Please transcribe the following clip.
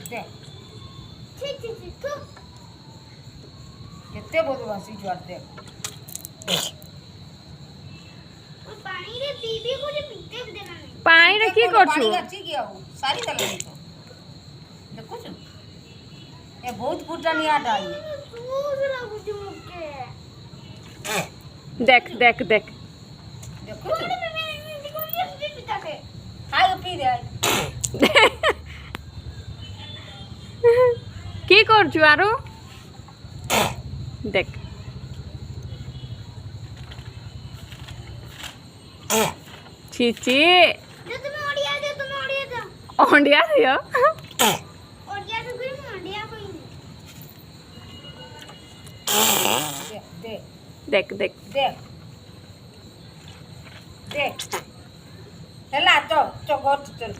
दे केते बहुत वासी ज्वार दे पानी रे दीदी को जे पीते देना नहीं पानी रे की करछु पानी गच्ची किया हो सारी दल तो देखो छु ए बहुत फुटानी आटा है सूज लागुची मुके देख देख देख देखो छु दीदी को ये पीता के खाए पी दे की करछु आरो देख छी छी जो तुम्हें ओडिया दे ओंडिया दियो ओडिया से कोई ओडिया कोई दे देख देख दे दे चला तो गोट चल